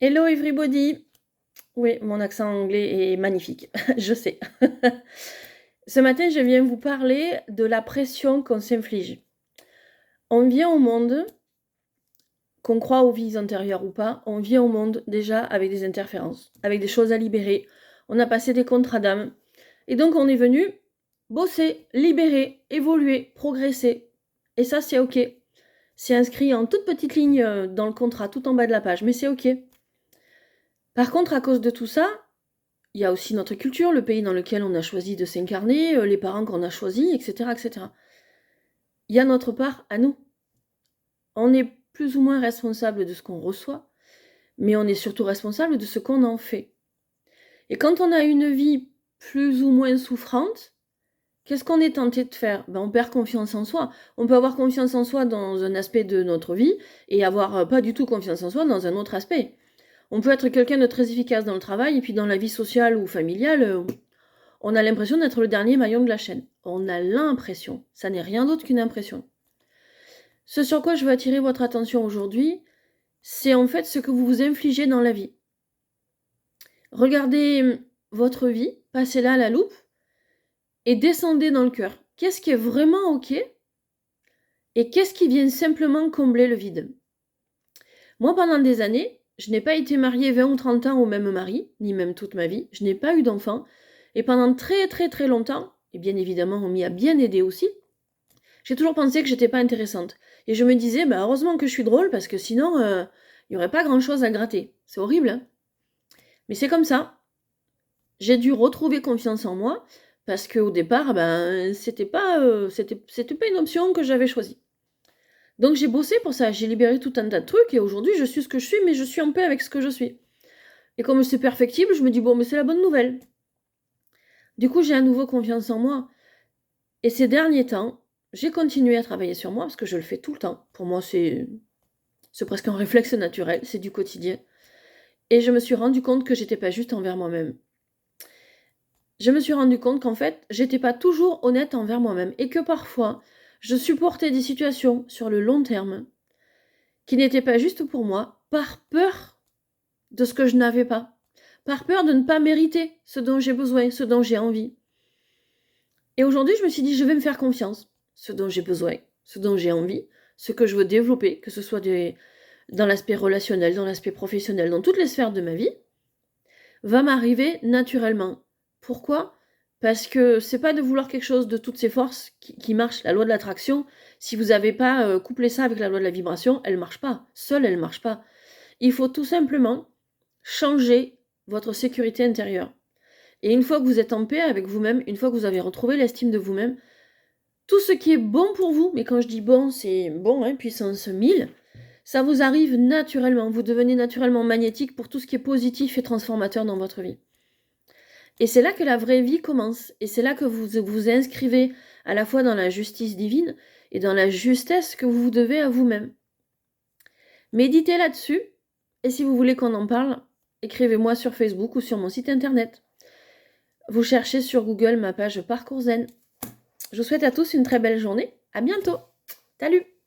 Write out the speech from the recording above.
Hello everybody! Oui, mon accent anglais est magnifique, je sais. Ce matin, je viens vous parler de la pression qu'on s'inflige. On vient au monde, qu'on croit aux vies antérieures ou pas, on vient au monde déjà avec des interférences, avec des choses à libérer. On a passé des contrats d'âme. Et donc on est venu bosser, libérer, évoluer, progresser. Et ça, c'est OK. C'est inscrit en toute petite ligne dans le contrat, tout en bas de la page, mais c'est OK. Par contre, à cause de tout ça, il y a aussi notre culture, le pays dans lequel on a choisi de s'incarner, les parents qu'on a choisis, etc., etc. Il y a notre part à nous. On est plus ou moins responsable de ce qu'on reçoit, mais on est surtout responsable de ce qu'on en fait. Et quand on a une vie plus ou moins souffrante, qu'est-ce qu'on est tenté de faire? On perd confiance en soi. On peut avoir confiance en soi dans un aspect de notre vie et avoir pas du tout confiance en soi dans un autre aspect. On peut être quelqu'un de très efficace dans le travail et puis dans la vie sociale ou familiale, on a l'impression d'être le dernier maillon de la chaîne. On a l'impression. Ça n'est rien d'autre qu'une impression. Ce sur quoi je veux attirer votre attention aujourd'hui, c'est en fait ce que vous vous infligez dans la vie. Regardez votre vie, passez-la à la loupe et descendez dans le cœur. Qu'est-ce qui est vraiment OK et qu'est-ce qui vient simplement combler le vide? Moi, pendant des années, je n'ai pas été mariée 20 ou 30 ans au même mari, ni même toute ma vie. Je n'ai pas eu d'enfant. Et pendant très très très longtemps, et bien évidemment on m'y a bien aidé aussi, j'ai toujours pensé que j'étais pas intéressante. Et je me disais, heureusement que je suis drôle, parce que sinon, il n'y aurait pas grand-chose à gratter. C'est horrible, hein? Mais c'est comme ça. J'ai dû retrouver confiance en moi, parce qu'au départ, c'était pas une option que j'avais choisie. Donc j'ai bossé pour ça, j'ai libéré tout un tas de trucs, et aujourd'hui je suis ce que je suis, mais je suis en paix avec ce que je suis. Et comme c'est perfectible, je me dis, bon, mais c'est la bonne nouvelle. Du coup, j'ai à nouveau confiance en moi. Et ces derniers temps, j'ai continué à travailler sur moi, parce que je le fais tout le temps. Pour moi, c'est presque un réflexe naturel, c'est du quotidien. Et je me suis rendu compte que j'étais pas juste envers moi-même. Je me suis rendu compte qu'en fait, j'étais pas toujours honnête envers moi-même. Et que parfois, je supportais des situations sur le long terme qui n'étaient pas justes pour moi, par peur de ce que je n'avais pas. Par peur de ne pas mériter ce dont j'ai besoin, ce dont j'ai envie. Et aujourd'hui, je me suis dit, je vais me faire confiance. Ce dont j'ai besoin, ce dont j'ai envie, ce que je veux développer, que ce soit dans l'aspect relationnel, dans l'aspect professionnel, dans toutes les sphères de ma vie, va m'arriver naturellement. Pourquoi? Parce que c'est pas de vouloir quelque chose de toutes ses forces qui marche. La loi de l'attraction, si vous n'avez pas couplé ça avec la loi de la vibration, elle marche pas. Seule, elle marche pas. Il faut tout simplement changer votre sécurité intérieure. Et une fois que vous êtes en paix avec vous-même, une fois que vous avez retrouvé l'estime de vous-même, tout ce qui est bon pour vous, mais quand je dis bon, c'est bon, hein, puissance 1000, ça vous arrive naturellement. Vous devenez naturellement magnétique pour tout ce qui est positif et transformateur dans votre vie. Et c'est là que la vraie vie commence. Et c'est là que vous vous inscrivez à la fois dans la justice divine et dans la justesse que vous vous devez à vous-même. Méditez là-dessus. Et si vous voulez qu'on en parle, écrivez-moi sur Facebook ou sur mon site internet. Vous cherchez sur Google ma page Parcours Zen. Je vous souhaite à tous une très belle journée. À bientôt. Salut!